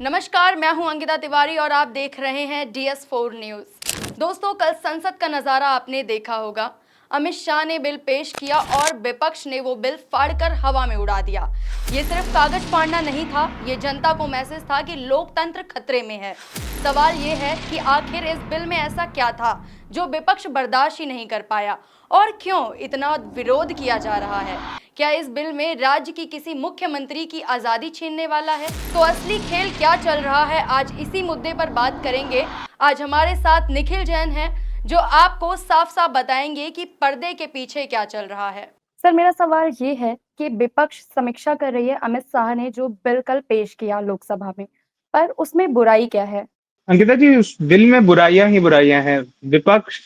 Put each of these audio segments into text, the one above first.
नमस्कार, मैं हूं अंकिता तिवारी और आप देख रहे हैं DS4 न्यूज़। दोस्तों, कल संसद का नज़ारा आपने देखा होगा। अमित शाह ने बिल पेश किया और विपक्ष ने वो बिल फाड़कर हवा में उड़ा दिया। ये सिर्फ कागज फाड़ना नहीं था, ये जनता को मैसेज था कि लोकतंत्र खतरे में है। सवाल ये है कि आखिर इस बिल में ऐसा क्या था जो विपक्ष बर्दाश्त ही नहीं कर पाया और क्यों इतना विरोध किया जा रहा है। क्या इस बिल में राज्य की किसी मुख्यमंत्री की आज़ादी छीनने वाला है? तो असली खेल क्या चल रहा है, आज इसी मुद्दे पर बात करेंगे। आज हमारे साथ निखिल जैन हैं जो आपको साफ साफ बताएंगे कि पर्दे के पीछे क्या चल रहा है। सर, मेरा सवाल ये है कि विपक्ष समीक्षा कर रही है अमित शाह ने जो बिल कल पेश किया लोकसभा में, पर उसमें बुराई क्या है? अंकिता जी, उस बिल में बुराइयां ही बुराइयां हैं। विपक्ष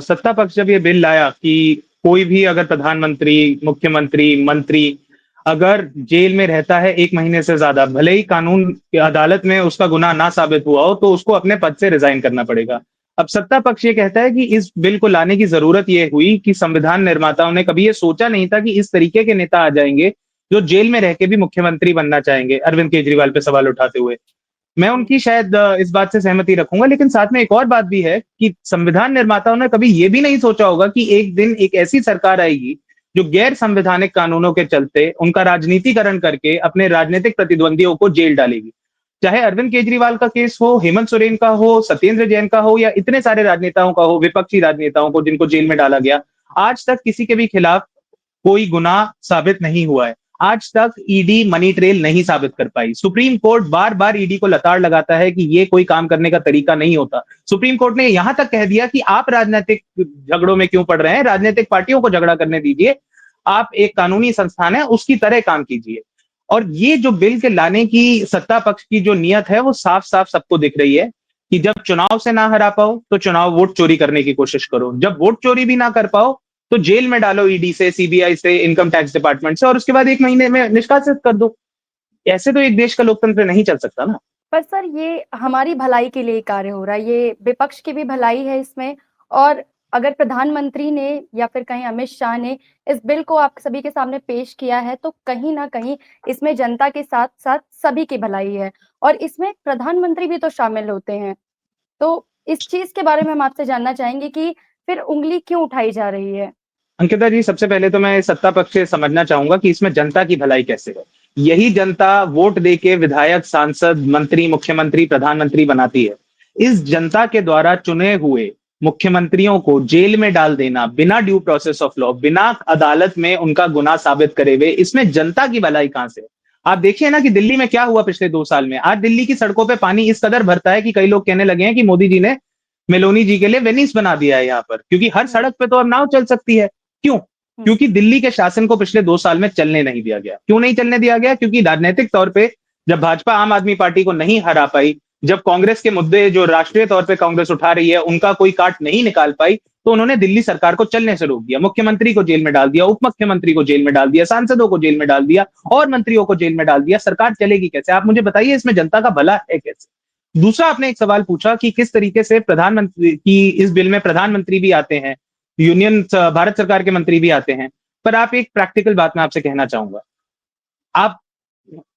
सत्ता पक्ष जब ये बिल लाया कि कोई भी अगर प्रधानमंत्री, मुख्यमंत्री, मंत्री अगर जेल में रहता है 1 महीने से ज्यादा, भले ही कानून की अदालत में उसका गुनाह ना साबित हुआ हो, तो उसको अपने पद से रिजाइन करना पड़ेगा। अब सत्ता पक्ष ये कहता है कि इस बिल को लाने की जरूरत ये हुई कि संविधान निर्माताओं ने कभी ये सोचा नहीं था कि इस तरीके के नेता आ जाएंगे जो जेल में रह के भी मुख्यमंत्री बनना चाहेंगे, अरविंद केजरीवाल पे सवाल उठाते हुए। मैं उनकी शायद इस बात से सहमति रखूंगा, लेकिन साथ में एक और बात भी है कि संविधान निर्माताओं ने कभी ये भी नहीं सोचा होगा कि एक दिन एक ऐसी सरकार आएगी जो गैर संवैधानिक कानूनों के चलते उनका राजनीतिकरण करके अपने राजनीतिक प्रतिद्वंदियों को जेल डालेगी। चाहे अरविंद केजरीवाल का केस हो, हेमंत सोरेन का हो, सत्येंद्र जैन का हो, या इतने सारे राजनेताओं का हो, विपक्षी राजनेताओं को जिनको जेल में डाला गया, आज तक किसी के भी खिलाफ कोई गुनाह साबित नहीं हुआ है। आज तक ईडी मनी ट्रेल नहीं साबित कर पाई। सुप्रीम कोर्ट बार बार ईडी को लताड़ लगाता है कि ये कोई काम करने का तरीका नहीं होता। सुप्रीम कोर्ट ने यहां तक कह दिया कि आप राजनीतिक झगड़ों में क्यों पड़ रहे हैं, राजनीतिक पार्टियों को झगड़ा करने दीजिए, आप एक कानूनी संस्थान है उसकी तरह काम कीजिए। और ये जो बिल के लाने की सत्ता पक्ष की जो नियत है वो साफ साफ सबको दिख रही है कि जब चुनाव से ना हरा पाओ तो चुनाव वोट चोरी करने की कोशिश करो, जब वोट चोरी भी ना कर पाओ तो जेल में डालो ईडी से, सीबीआई से, इनकम टैक्स डिपार्टमेंट से, और उसके बाद 1 महीने में निष्कासित कर दो। ऐसे तो एक देश का लोकतंत्र नहीं चल सकता ना। पर सर, ये हमारी भलाई के लिए कार्य हो रहा है, ये विपक्ष की भी भलाई है इसमें। और अगर प्रधानमंत्री ने या फिर कहीं अमित शाह ने इस बिल को आप सभी के सामने पेश किया है तो कहीं ना कहीं इसमें जनता के साथ साथ सभी की भलाई है और इसमें प्रधानमंत्री भी तो शामिल होते हैं। तो इस चीज के बारे में हम आपसे जानना चाहेंगे कि फिर उंगली क्यों उठाई जा रही है। अंकिता जी, सबसे पहले तो मैं सत्ता पक्ष से समझना चाहूंगा कि इसमें जनता की भलाई कैसे है। यही जनता वोट देके विधायक, सांसद, मंत्री, मुख्यमंत्री, प्रधानमंत्री बनाती है। इस जनता के द्वारा चुने हुए मुख्यमंत्रियों को जेल में डाल देना बिना ड्यू प्रोसेस ऑफ लॉ, बिना अदालत में उनका गुनाह साबित करे हुए, इसमें जनता की भलाई कहां से है? आप देखिए ना कि दिल्ली में क्या हुआ पिछले 2 साल में। आज दिल्ली की सड़कों पे पानी इस कदर भरता है कि कई लोग कहने लगे हैं कि मोदी जी ने मेलोनी जी के लिए वेनिस बना दिया है यहाँ पर, क्योंकि हर सड़क पे तो अब नाव चल सकती है। क्यों? क्योंकि दिल्ली के शासन को पिछले 2 साल में चलने नहीं दिया गया। क्यों नहीं चलने दिया गया? क्योंकि राजनीतिक तौर पे जब भाजपा आम आदमी पार्टी को नहीं हरा पाई, जब कांग्रेस के मुद्दे जो राष्ट्रीय तौर पे कांग्रेस उठा रही है उनका कोई काट नहीं निकाल पाई, तो उन्होंने दिल्ली सरकार को चलने से रोक दिया। मुख्यमंत्री को जेल में डाल दिया, उप मुख्यमंत्री को जेल में डाल दिया, सांसदों को जेल में डाल दिया और मंत्रियों को जेल में डाल दिया। सरकार चलेगी कैसे? आप मुझे बताइए, इसमें जनता का भला है कैसे? दूसरा, आपने एक सवाल पूछा कि किस तरीके से प्रधानमंत्री की इस बिल में प्रधानमंत्री भी आते हैं, यूनियन भारत सरकार के मंत्री भी आते हैं। पर आप एक प्रैक्टिकल बात मैं आपसे कहना चाहूंगा। आप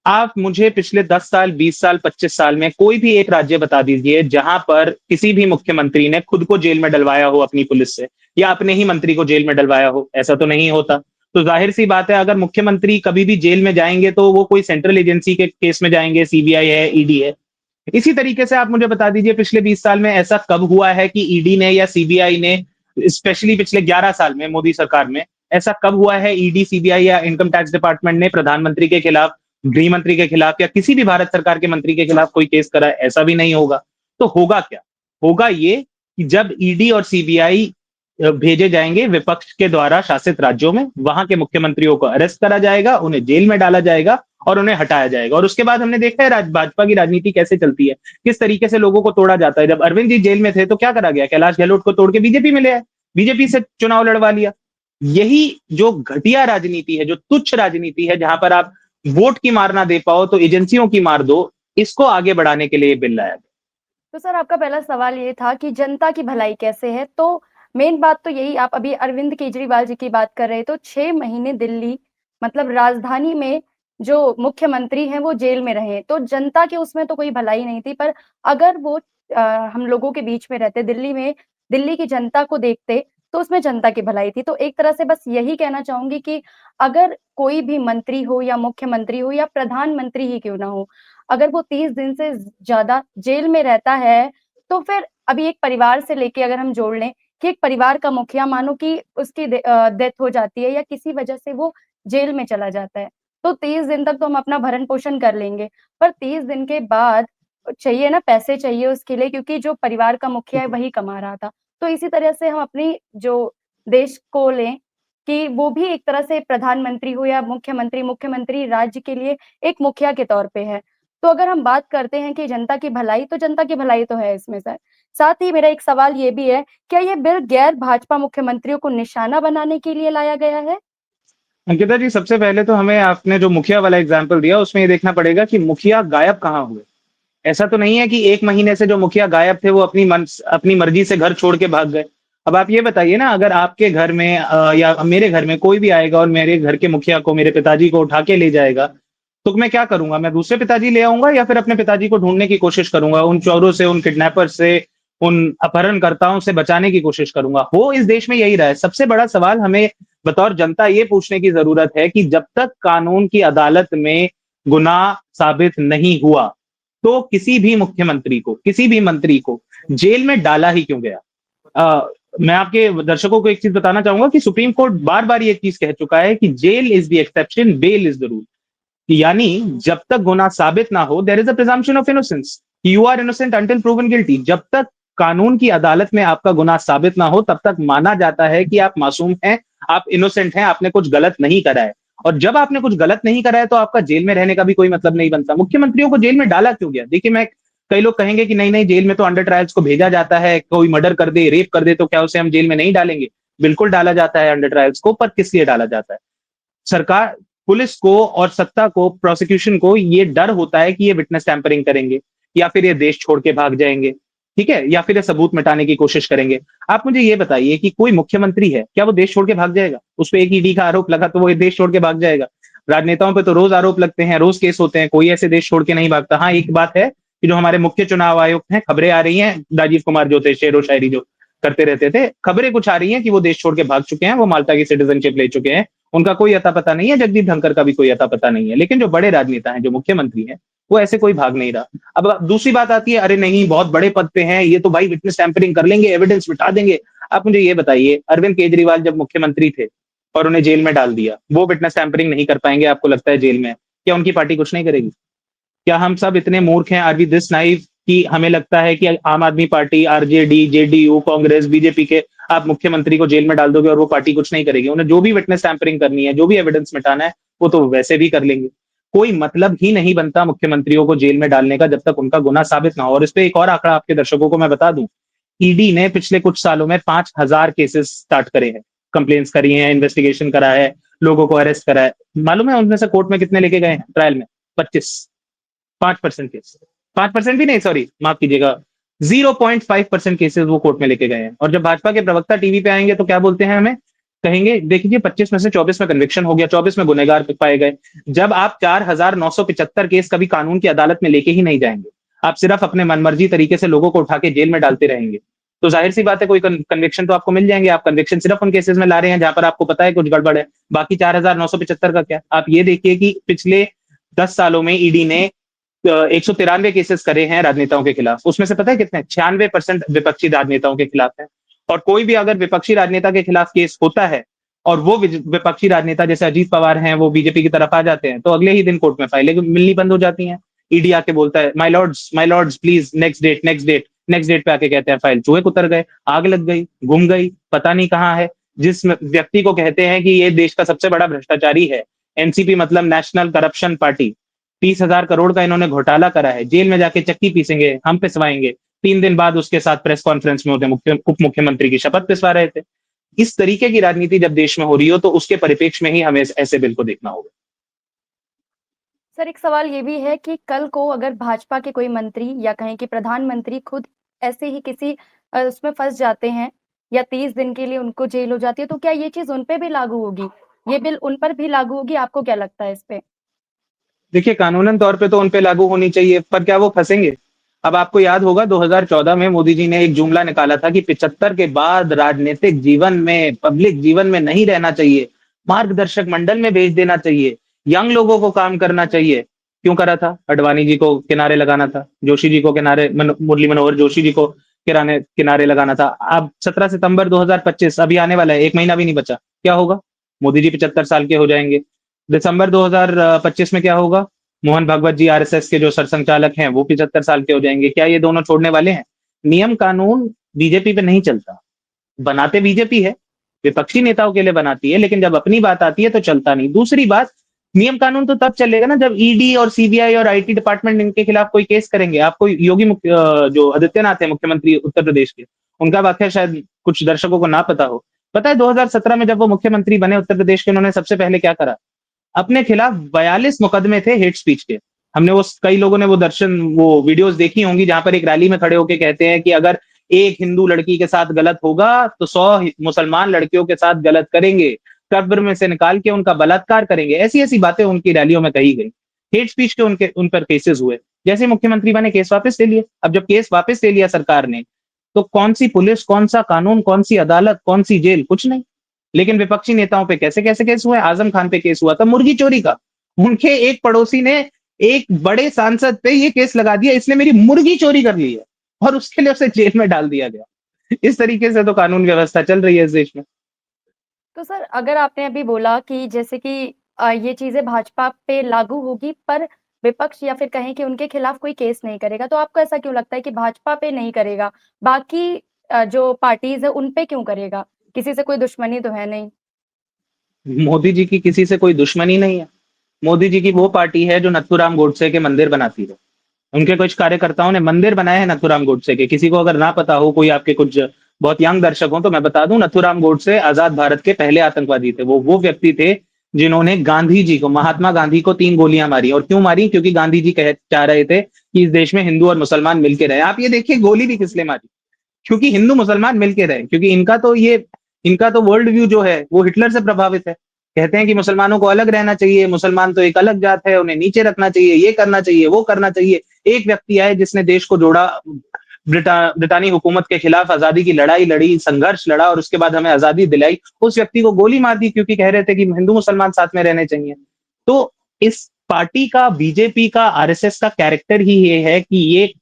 आप मुझे पिछले 10 साल, 20 साल, 25 साल में कोई भी एक राज्य बता दीजिए जहां पर किसी भी मुख्यमंत्री ने खुद को जेल में डलवाया हो अपनी पुलिस से, या अपने ही मंत्री को जेल में डलवाया हो। ऐसा तो नहीं होता। तो जाहिर सी बात है, अगर मुख्यमंत्री कभी भी जेल में जाएंगे तो वो कोई सेंट्रल एजेंसी के केस में जाएंगे, सीबीआई है, ईडी है। इसी तरीके से आप मुझे बता दीजिए पिछले 20 साल में ऐसा कब हुआ है कि ईडी ने या सीबीआई ने, स्पेशली पिछले 11 साल में मोदी सरकार में, ऐसा कब हुआ है ईडी, सीबीआई या इनकम टैक्स डिपार्टमेंट ने प्रधानमंत्री के खिलाफ, गृह मंत्री के खिलाफ या किसी भी भारत सरकार के मंत्री के खिलाफ कोई केस करा है? ऐसा भी नहीं होगा। तो होगा क्या? होगा ये कि जब ईडी और सीबीआई भेजे जाएंगे विपक्ष के द्वारा शासित राज्यों में, वहां के मुख्यमंत्रियों को अरेस्ट करा जाएगा, उन्हें जेल में डाला जाएगा और उन्हें हटाया जाएगा। और उसके बाद हमने देखा है भाजपा की राजनीति कैसे चलती है, किस तरीके से लोगों को तोड़ा जाता है। जब अरविंद जी जेल में थे तो क्या करा गया? कैलाश गहलोत को तोड़ के बीजेपी में ले आए, बीजेपी से चुनाव लड़वा लिया। यही जो घटिया राजनीति है, जो तुच्छ राजनीति है, जहां पर आप वोट की मार ना दे पाओ तो एजेंसियों की मार दो, इसको आगे बढ़ाने के लिए बिल लाया गया। तो सर, आपका पहला सवाल ये था कि जनता की भलाई कैसे है, तो मेन बात तो यही, आप अभी अरविंद केजरीवाल जी की बात कर रहे, तो 6 महीने दिल्ली मतलब राजधानी में जो मुख्यमंत्री हैं वो जेल में रहे, तो जनता की उसमें तो कोई भलाई नहीं थी। पर अगर वो हम लोगों के बीच में रहते, दिल्ली की जनता को देखते, तो उसमें जनता की भलाई थी। तो एक तरह से बस यही कहना चाहूँगी कि अगर कोई भी मंत्री हो या मुख्यमंत्री हो या प्रधानमंत्री ही क्यों ना हो, अगर वो 30 दिन से ज़्यादा जेल में रहता है, तो फिर अभी एक परिवार से लेके अगर हम जोड़ लें कि एक परिवार का मुखिया मानो कि उसकी डेथ हो जाती है या किसी वजह से वो जेल में चला जाता है, तो 30 दिन तक तो हम अपना भरण-पोषण कर लेंगे, पर 30 दिन के बाद चाहिए ना, पैसे चाहिए उसके लिए, क्योंकि जो परिवार का मुखिया है वही कमा रहा था। तो इसी तरह से हम अपनी जो देश को लें कि वो भी एक तरह से प्रधानमंत्री हो या मुख्यमंत्री राज्य के लिए एक मुखिया के तौर पे है। तो अगर हम बात करते हैं कि जनता की भलाई, तो जनता की भलाई तो है इसमें सर। साथ ही मेरा एक सवाल ये भी है, क्या ये बिल गैर भाजपा मुख्यमंत्रियों को निशाना बनाने के लिए लाया गया है? अंकिता जी, सबसे पहले तो हमें आपने जो मुखिया वाला एग्जाम्पल दिया उसमें ये देखना पड़ेगा कि मुखिया गायब कहाँ हुए। ऐसा तो नहीं है कि 1 महीने से जो मुखिया गायब थे वो अपनी मर्जी से घर छोड़ के भाग गए। अब आप ये बताइए ना, अगर आपके घर में या मेरे घर में कोई भी आएगा और मेरे घर के मुखिया को, मेरे पिताजी को उठा के ले जाएगा, तो मैं क्या करूँगा? मैं दूसरे पिताजी ले आऊँगा या फिर अपने पिताजी को ढूँढने की कोशिश करूँगा, उन चोरों से, उन किडनैपर्स से, उन अपहरणकर्ताओं से बचाने की कोशिश करूँगा। हो इस देश में यही रहा है। सबसे बड़ा सवाल हमें बतौर जनता ये पूछने की ज़रूरत है कि जब तक कानून की अदालत में गुनाह साबित नहीं हुआ, तो किसी भी मंत्री को जेल में डाला ही क्यों गया? मैं आपके दर्शकों को एक चीज़ बताना चाहूँगा कि सुप्रीम कोर्ट बार-बार ये चीज़ कह चुका है कि jail is the exception, bail is the rule. यानी जब तक गुनाह साबित ना हो, there is a presumption of innocence. You are innocent until proven guilty. जब तक कानून की अदालत में आपका गुनाह साबित ना हो, तब तक माना जाता है कि आप मासूम हैं, आप इनोसेंट हैं, आपने कुछ गलत नहीं करा है। और जब आपने कुछ गलत नहीं करा है, तो आपका जेल में रहने का भी कोई मतलब नहीं बनता। मुख्यमंत्रियों को जेल में डाला क्यों गया? देखिए, मैं कई लोग कहेंगे कि नहीं, नहीं, जेल में तो अंडर ट्रायल्स को भेजा जाता है, कोई मर्डर कर दे, रेप कर दे, तो क्या उसे हम जेल में नहीं डालेंगे? बिल्कुल डाला जाता है अंडर ट्रायल्स को, पर किस लिए डाला जाता है? सरकार, पुलिस को और सत्ता को, प्रोसिक्यूशन को ये डर होता है कि ये विटनेस टैंपरिंग करेंगे या फिर ये देश छोड़ के भाग जाएंगे, ठीक है? या फिर ये सबूत मिटाने की कोशिश करेंगे। आप मुझे ये बताइए कि कोई मुख्यमंत्री है, क्या वो देश छोड़ के भाग जाएगा? उस पे एक ईडी का आरोप लगा तो वो ये देश छोड़ के भाग जाएगा? राजनेताओं पे तो रोज आरोप लगते हैं, रोज केस होते हैं, कोई ऐसे देश छोड़ के नहीं भागता। हाँ, एक बात है कि जो हमारे मुख्य चुनाव आयुक्त हैं, खबरें आ रही हैं, राजीव कुमार जो थे, शेरो शायरी जो करते रहते थे, खबरें कुछ आ रही हैं कि वो देश छोड़ के भाग चुके हैं, वो माल्टा की सिटीजनशिप ले चुके हैं, उनका कोई अता पता नहीं है, जगदीप धनखड़ का भी कोई अता पता नहीं है। लेकिन जो बड़े राजनेता हैं, जो मुख्यमंत्री हैं, वो ऐसे कोई भाग नहीं रहा। अब दूसरी बात आती है, अरे नहीं, बहुत बड़े पद पे हैं, ये तो भाई विटनेस टैंपरिंग कर लेंगे, एविडेंस मिटा देंगे। आप मुझे ये बताइए, अरविंद केजरीवाल जब मुख्यमंत्री थे और उन्हें जेल में डाल दिया, वो विटनेस टैंपरिंग नहीं कर पाएंगे, आपको लगता है जेल में? क्या उनकी पार्टी कुछ नहीं करेगी? क्या हम सब इतने मूर्ख हैं, आर वी दिस नाइव, कि हमें लगता है कि आम आदमी party, RJD, JDU, Congress, BJP के आप मुख्यमंत्री को जेल में डाल दोगे और वो पार्टी कुछ नहीं करेगी? उन्हें जो भी विटनेस टैंपरिंग करनी है, जो भी एविडेंस मिटाना है, वो तो वैसे भी कर लेंगे। कोई मतलब ही नहीं बनता मुख्यमंत्रियों को जेल में डालने का जब तक उनका गुना साबित ना हो। और इस पे एक और आंकड़ा आपके दर्शकों को मैं बता दूं, ईडी ने पिछले कुछ सालों में 5,000 केसेस स्टार्ट करे हैं, कंप्लेन्स करी हैं, इन्वेस्टिगेशन करा है, लोगों को अरेस्ट करा है। मालूम है उनमें से कोर्ट में कितने लेके गए हैं ट्रायल में? 25। 5% केस, 5% भी नहीं, सॉरी, माफ कीजिएगा, 0.5% केसेस वो कोर्ट में लेके गए हैं। और जब भाजपा के प्रवक्ता टीवी पे आएंगे तो क्या बोलते हैं हमें? कहेंगे देखिए 25 में से 24 में कन्विक्शन हो गया, 24 में गुनेगार पाए गए। जब आप 4,975 केस कभी कानून की अदालत में लेके ही नहीं जाएंगे, आप सिर्फ अपने मनमर्जी तरीके से लोगों को उठा के जेल में डालते रहेंगे, तो जाहिर सी बात है कोई कन्विक्शन तो आपको मिल जाएंगे। आप कन्विक्शन सिर्फ उन केसेस में ला रहे हैं जहां पर आपको पता है कुछ गड़बड़ है। बाकी 4,975 का क्या? आप ये देखिए कि पिछले 10 सालों में ईडी ने 193 केसेस करे हैं राजनेताओं के खिलाफ। उसमें से पता है कितने? 96% विपक्षी राजनेताओं के खिलाफ है। और कोई भी अगर विपक्षी राजनेता के खिलाफ केस होता है और वो विपक्षी राजनेता जैसे अजीत पवार हैं, वो बीजेपी की तरफ आ जाते हैं, तो अगले ही दिन कोर्ट में फाइलें मिलनी बंद हो जाती हैं। ईडी आके बोलता है my lords please next date, next date, next date पे आके कहते हैं फाइल चूहे उतर गए, आग लग गई, गुम गई, पता नहीं कहाँ है। जिस व्यक्ति को कहते हैं कि ये देश का सबसे बड़ा भ्रष्टाचारी है, एनसीपी मतलब नेशनल करप्शन पार्टी, 30,000 करोड़ का इन्होंने घोटाला करा है, जेल में जाके चक्की पीसेंगे, हम पिसवाएंगे, 3 दिन बाद उसके साथ प्रेस कॉन्फ्रेंस में होते उप मुख्यमंत्री की शपथ पिसवा रहे थे। इस तरीके की राजनीति जब देश में हो रही हो, तो उसके परिप्रेक्ष्य में ही हमें ऐसे बिल को देखना होगा। सर एक सवाल ये भी है कि कल को अगर भाजपा के कोई मंत्री या कहें कि प्रधानमंत्री खुद ऐसे ही किसी उसमें फँस जाते हैं या 30 दिन के लिए उनको जेल हो जाती है, तो क्या ये चीज़ उन पे भी लागू होगी? ये बिल उन पर भी लागू होगी? आपको क्या लगता है इस पे? देखिए, कानूनन तौर पे तो उन पे लागू होनी चाहिए, पर क्या वो फंसेंगे? अब आपको याद होगा 2014 में मोदी जी ने एक जुमला निकाला था कि 75 के बाद राजनीतिक जीवन में, पब्लिक जीवन में नहीं रहना चाहिए, मार्गदर्शक मंडल में भेज देना चाहिए, यंग लोगों को काम करना चाहिए। क्यों करा था? अडवाणी जी को किनारे लगाना था, जोशी जी को किनारे, मुरली मनोहर जोशी जी को किराने किनारे लगाना था। अब 17 सितंबर 2025 अभी आने वाला है, 1 महीना भी नहीं बचा। क्या होगा? मोदी जी 75 साल के हो जाएंगे। दिसंबर 2025 में क्या होगा? मोहन भागवत जी आरएसएस के जो सरसंघचालक हैं वो 75 साल के हो जाएंगे। क्या ये दोनों छोड़ने वाले हैं? नियम कानून बीजेपी पे नहीं चलता। बनाते बीजेपी है, विपक्षी नेताओं के लिए बनाती है, लेकिन जब अपनी बात आती है तो चलता नहीं। दूसरी बात, नियम कानून तो तब चलेगा ना जब ईडी और सीबीआई और आईटी डिपार्टमेंट इनके खिलाफ कोई केस करेंगे। आपको जो आदित्यनाथ है मुख्यमंत्री उत्तर प्रदेश के, उनका वाकया शायद कुछ दर्शकों को ना पता हो। पता है 2017 में जब वो मुख्यमंत्री बने उत्तर प्रदेश के, उन्होंने सबसे पहले क्या करा? अपने खिलाफ 42 मुकदमे थे हेट स्पीच के। हमने वो, कई लोगों ने वो वीडियोस देखी होंगी जहां पर एक रैली में खड़े होके कहते हैं कि अगर एक हिंदू लड़की के साथ गलत होगा तो 100 मुसलमान लड़कियों के साथ गलत करेंगे, कब्र में से निकाल के उनका बलात्कार करेंगे। ऐसी ऐसी बातें उनकी रैलियों में कही गई। हेट स्पीच के उनके उन पर केसेस हुए। जैसे मुख्यमंत्री बने, केस वापस ले लिए। अब जब केस वापस ले लिया सरकार ने, तो कौन सी पुलिस, कौन सा कानून, कौन सी अदालत, कौन सी जेल? कुछ नहीं। लेकिन विपक्षी नेताओं पे कैसे कैसे केस हुए? आजम खान पे केस हुआ था मुर्गी चोरी का। उनके एक पड़ोसी ने एक बड़े सांसद पे ये केस लगा दिया, इसने मेरी मुर्गी चोरी कर ली है, और उसके लिए उसे जेल में डाल दिया गया। इस तरीके से तो कानून व्यवस्था चल रही है इस देश में। तो सर, अगर आपने अभी बोला कि जैसे कि ये चीजें भाजपा पे लागू होगी पर विपक्ष या फिर कहें कि उनके खिलाफ कोई केस नहीं करेगा, तो आपको ऐसा क्यों लगता है कि भाजपा पे नहीं करेगा, बाकी जो पार्टीज है उन पे क्यों करेगा? किसी से कोई दुश्मनी तो है नहीं। मोदी जी की किसी से कोई दुश्मनी नहीं है। मोदी जी की वो पार्टी है जो नथुराम गोडसे के मंदिर बनाती है। उनके कुछ कार्यकर्ताओं ने मंदिर बनाए हैं नथुराम गोडसे के। किसी को अगर ना पता हो, कोई आपके कुछ बहुत यंग दर्शक हो, तो मैं बता दूं, नथुराम गोडसे आजाद भारत के पहले आतंकवादी थे। वो व्यक्ति थे जिन्होंने गांधी जी को, महात्मा गांधी को 3 गोलियां मारी। और क्यों मारी? क्योंकि गांधी जी कह चाह रहे थे कि इस देश में हिंदू और मुसलमान मिलके रहे। आप ये देखिए, गोली भी किस लिए मारी? क्योंकि हिंदू मुसलमान मिलके रहे। क्योंकि इनका तो वर्ल्ड व्यू जो है वो हिटलर से प्रभावित है। कहते हैं कि मुसलमानों को अलग रहना चाहिए, मुसलमान तो एक अलग जात है, उन्हें नीचे रखना चाहिए, ये करना चाहिए, वो करना चाहिए। एक व्यक्ति आए जिसने देश को जोड़ा, ब्रिटानी हुकूमत के खिलाफ आजादी की लड़ाई लड़ी, संघर्ष लड़ा, और उसके बाद हमें आजादी दिलाई। उस व्यक्ति को गोली मार दी क्योंकि कह रहे थे कि हिंदू मुसलमान साथ में रहने चाहिए। तो इस पार्टी का, बीजेपी का, आरएसएस का कैरेक्टर ही ये है कि ये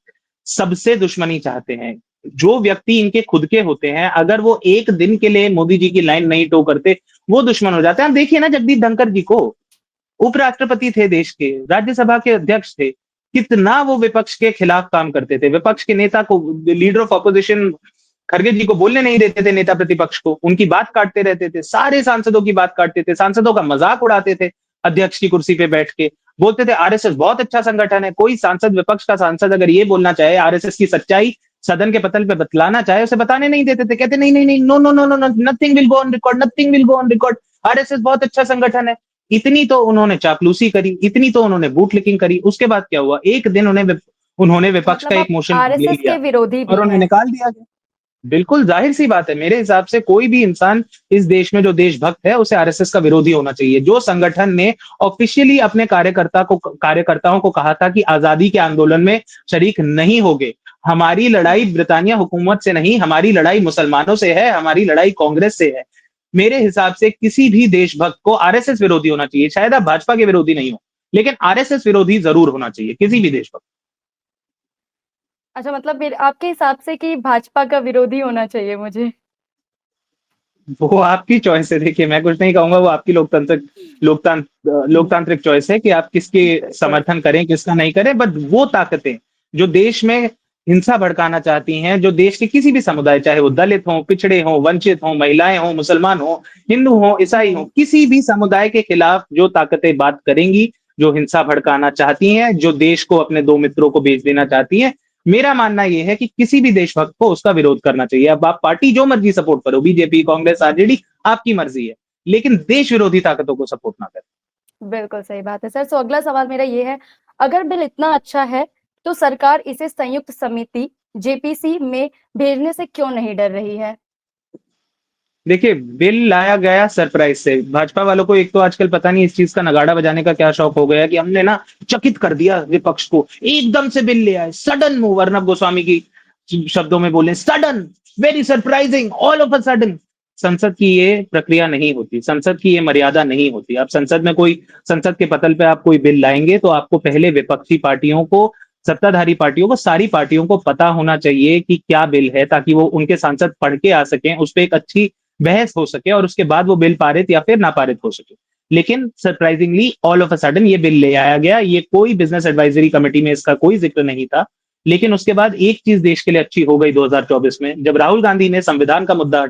सबसे दुश्मनी चाहते हैं। जो व्यक्ति इनके खुद के होते हैं, अगर वो एक दिन के लिए मोदी जी की लाइन नहीं टो करते, वो दुश्मन हो जाते हैं। आप देखिए ना जगदीप धनखड़ जी को, उपराष्ट्रपति थे देश के, राज्यसभा के अध्यक्ष थे, कितना वो विपक्ष के खिलाफ काम करते थे। विपक्ष के नेता को, लीडर ऑफ ऑपोजिशन खड़गे जी को बोलने नहीं देते थे, नेता प्रतिपक्ष को, उनकी बात काटते रहते थे, सारे सांसदों की बात काटते थे, सांसदों का मजाक उड़ाते थे। अध्यक्ष की कुर्सी पे बैठ के बोलते थे आरएसएस बहुत अच्छा संगठन है। कोई सांसद, विपक्ष का सांसद अगर ये बोलना चाहे, आरएसएस की सच्चाई सदन के पटल पे बतलाना चाहे, उसे बताने नहीं देते थे। कहते नहीं नहीं नहीं, no no no no, nothing will go on record, nothing will go on record, RSS बहुत अच्छा संगठन है। इतनी तो उन्होंने चापलूसी करी, इतनी तो उन्होंने बूट लिकिंग करी। उसके बाद क्या हुआ? एक दिन उन्होंने तो विपक्ष का मतलब एक आप मोशन ले आरएसएस लिया के विरोधी और भी उन्हें हैं? निकाल दिया गया। बिल्कुल जाहिर सी बात है, मेरे हिसाब से कोई भी इंसान इस देश में जो देशभक्त है उसे आरएसएस का विरोधी होना चाहिए। जो संगठन ने ऑफिशियली अपने कार्यकर्ताओं को कहा था कि आजादी के आंदोलन में शरीक नहीं होगे, हमारी लड़ाई ब्रिटानिया हुकूमत से नहीं, हमारी लड़ाई मुसलमानों से है, हमारी लड़ाई कांग्रेस से है। मेरे हिसाब से किसी भी देशभक्त को आरएसएस विरोधी होना चाहिए। शायद आप भाजपा के विरोधी नहीं हो, लेकिन आरएसएस विरोधी जरूर होना चाहिए किसी भी देशभक्त। अच्छा, मतलब फिर आपके हिसाब से कि भाजपा का विरोधी होना चाहिए मुझे? वो आपकी चॉइस है। देखिए, मैं कुछ नहीं कहूंगा, वो आपकी लोकतांत्रिक चॉइस है कि आप किसके बिल्कुल। समर्थन करें, किसका नहीं करें। बट वो ताकतें जो देश में हिंसा भड़काना चाहती हैं, जो देश के किसी भी समुदाय, चाहे वो दलित हो, पिछड़े हो, वंचित हो, महिलाएं हो, मुसलमान हो, हिंदू हो, ईसाई हो, हुँ। किसी भी समुदाय के खिलाफ जो ताकतें बात करेंगी, जो हिंसा भड़काना चाहती हैं, जो देश को अपने दो मित्रों को बेच देना चाहती हैं, मेरा मानना यह है कि किसी भी देशभक्त को उसका विरोध करना चाहिए। अब आप पार्टी जो मर्जी सपोर्ट करो, बीजेपी, कांग्रेस, आरजेडी, आपकी मर्जी है, लेकिन देश विरोधी ताकतों को सपोर्ट ना करें। बिल्कुल सही बात है सर। सो अगला सवाल मेरा ये है, अगर बिल इतना अच्छा है, तो सरकार इसे संयुक्त समिति जेपीसी में भेजने से क्यों नहीं डर रही है? देखिए, बिल लाया गया सरप्राइज से। भाजपा वालों को एक तो आजकल पता नहीं इस चीज का नगाड़ा बजाने का क्या शौक हो गया कि हमने ना चकित कर दिया विपक्ष को, एकदम से बिल ले आए, सडन मूव। अर्नब गोस्वामी की शब्दों में बोले, sudden, very surprising, all of a sudden. संसद की ये प्रक्रिया नहीं होती, संसद की ये मर्यादा नहीं होती। आप संसद में कोई, संसद के पटल पे आप कोई बिल लाएंगे तो आपको पहले विपक्षी पार्टियों को, सत्ताधारी पार्टियों को, सारी पार्टियों को पता होना चाहिए कि क्या बिल है, ताकि वो उनके सांसद पढ़ के आ सकें, उस पर एक अच्छी बहस हो सके और उसके बाद वो बिल पारित या फिर ना पारित हो सके। लेकिन surprisingly all of a sudden ये बिल ले आया गया। ये कोई बिजनेस एडवाइजरी कमेटी में इसका कोई जिक्र नहीं था। लेकिन उसके बाद एक चीज देश के लिए अच्छी हो गई 2024 में, जब राहुल गांधी ने संविधान का मुद्दा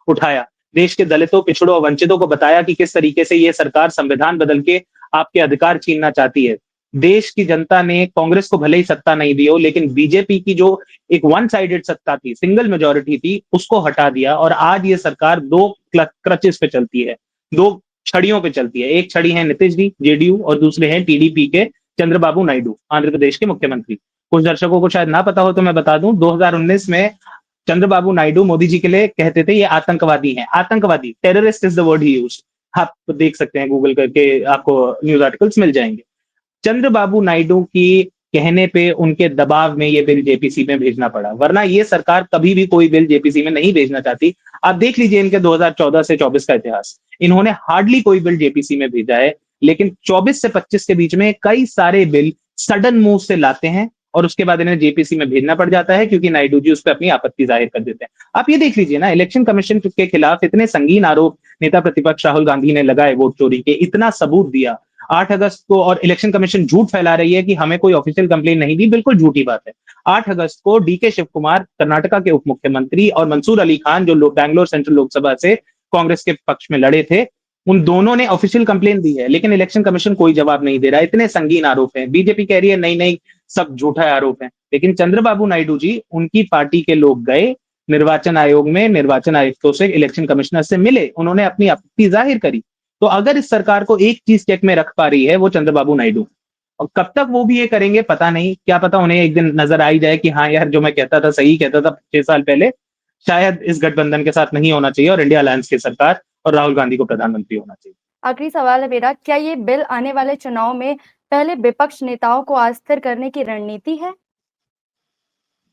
उठाया, देश के दलितों, पिछड़ों और वंचितों को बताया कि किस तरीके से ये सरकार संविधान बदल के आपके अधिकार छीनना चाहती है। देश की जनता ने कांग्रेस को भले ही सत्ता नहीं दी हो, लेकिन बीजेपी की जो एक वन साइडेड सत्ता थी, सिंगल मेजोरिटी थी, उसको हटा दिया और आज ये सरकार दो क्रचेस पे चलती है, दो छड़ियों पे चलती है। एक छड़ी है नीतीश जी, जेडीयू, और दूसरे हैं टीडीपी के चंद्रबाबू नायडू, आंध्र प्रदेश के मुख्यमंत्री। कुछ दर्शकों को शायद ना पता हो तो मैं बता दूं, 2019 में चंद्रबाबू नायडू मोदी जी के लिए कहते थे ये आतंकवादी हैं, आतंकवादी, terrorist is the word he used. आप देख सकते हैं गूगल करके, आपको न्यूज आर्टिकल्स मिल जाएंगे। चंद्रबाबू नायडू की कहने पे, उनके दबाव में ये बिल जेपीसी में भेजना पड़ा, वरना ये सरकार कभी भी कोई बिल जेपीसी में नहीं भेजना चाहती। आप देख लीजिए इनके 2014 से 24 का इतिहास, इन्होंने हार्डली कोई बिल जेपीसी में भेजा है। लेकिन 24 से 25 के बीच में कई सारे बिल सडन मूव से लाते हैं और उसके बाद इन्हें जेपीसी में भेजना पड़ जाता है, क्योंकि नायडू जी उस पर अपनी आपत्ति जाहिर कर देते हैं। आप ये देख लीजिए ना, इलेक्शन कमीशन के खिलाफ इतने संगीन आरोप नेता प्रतिपक्ष राहुल गांधी ने लगाए, वोट चोरी के, इतना सबूत दिया 8 अगस्त को, और इलेक्शन कमीशन झूठ फैला रही है कि हमें कोई ऑफिशियल कंप्लेन नहीं दी। बिल्कुल झूठी बात है। 8 अगस्त को डीके शिव कुमार, कर्नाटका के उप मुख्यमंत्री, और मंसूर अली खान, जो बैंगलोर सेंट्रल लोकसभा से कांग्रेस के पक्ष में लड़े थे, उन दोनों ने ऑफिशियल कंप्लेन दी है, लेकिन इलेक्शन कमीशन कोई जवाब नहीं दे रहा। इतने संगीन आरोप हैं। बीजेपी कह रही है नहीं नहीं, सब झूठा आरोप है, लेकिन चंद्रबाबू नायडू जी, उनकी पार्टी के लोग गए निर्वाचन आयोग में, निर्वाचन आयुक्तों से, इलेक्शन कमिश्नर से मिले, उन्होंने अपनी आपत्ति जाहिर करी। तो अगर इस सरकार को एक चीज चेक में रख पा रही है वो चंद्रबाबू नायडू। और कब तक वो भी ये करेंगे पता नहीं, क्या पता उन्हें एक दिन नजर आ ही जाए कि हाँ यार, जो मैं कहता था सही कहता था 6 साल पहले, शायद इस गठबंधन के साथ नहीं होना चाहिए और इंडिया अलायंस की सरकार और राहुल गांधी को प्रधानमंत्री होना चाहिए। आखिरी सवाल है मेरा, क्या ये बिल आने वाले चुनाव में पहले विपक्ष नेताओं को अस्थिर करने की रणनीति है?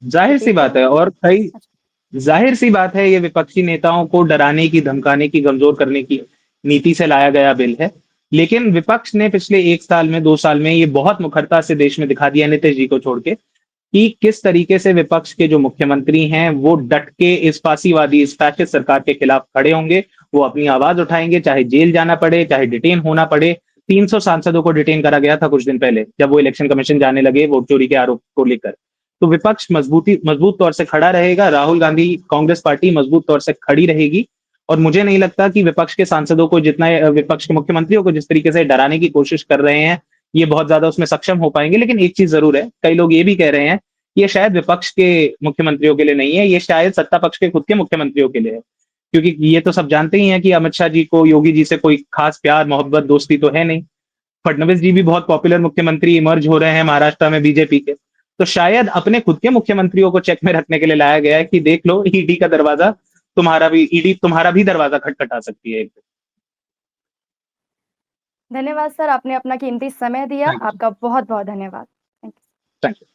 जाहिर सी रिपीट बात है, करूंगी। और कई, अच्छा। जाहिर सी बात है, ये विपक्षी नेताओं को डराने की, धमकाने की, कमजोर करने की नीति से लाया गया बिल है। लेकिन विपक्ष ने पिछले 1 साल में, 2 साल में ये बहुत मुखरता से देश में दिखा दिया, नीतीश जी को छोड़ के, कि किस तरीके से विपक्ष के जो मुख्यमंत्री हैं वो डट के इस फांसीवादी, इस फैसिस्ट सरकार के खिलाफ खड़े होंगे। वो अपनी आवाज उठाएंगे, चाहे जेल जाना पड़े, चाहे डिटेन होना पड़े। 300 सांसदों को डिटेन करा गया था कुछ दिन पहले, जब वो इलेक्शन कमीशन जाने लगे वोट चोरी के आरोप को लेकर। तो विपक्ष मजबूत तौर से खड़ा रहेगा, राहुल गांधी कांग्रेस पार्टी मजबूत तौर से खड़ी रहेगी। और मुझे नहीं लगता कि विपक्ष के सांसदों को जितना, विपक्ष के मुख्यमंत्रियों को जिस तरीके से डराने की कोशिश कर रहे हैं, ये बहुत ज्यादा उसमें सक्षम हो पाएंगे। लेकिन एक चीज जरूर है, कई लोग ये भी कह रहे हैं, ये शायद विपक्ष के मुख्यमंत्रियों के लिए नहीं है, ये शायद सत्ता पक्ष के खुद के मुख्यमंत्रियों के लिए है। क्योंकि ये तो सब जानते ही हैं कि अमित शाह जी को योगी जी से कोई खास प्यार, मोहब्बत, दोस्ती तो है नहीं। फडणवीस जी भी बहुत पॉपुलर मुख्यमंत्री इमर्ज हो रहे हैं महाराष्ट्र में बीजेपी के। तो शायद अपने खुद के मुख्यमंत्रियों को चेक में रखने के लिए लाया गया है कि देख लो, ईडी का दरवाजा, ईडी तुम्हारा भी दरवाजा खटखटा सकती है एक दिन। धन्यवाद सर, आपने अपना कीमती समय दिया। Thank you. आपका बहुत बहुत धन्यवाद। Thank you. Thank you.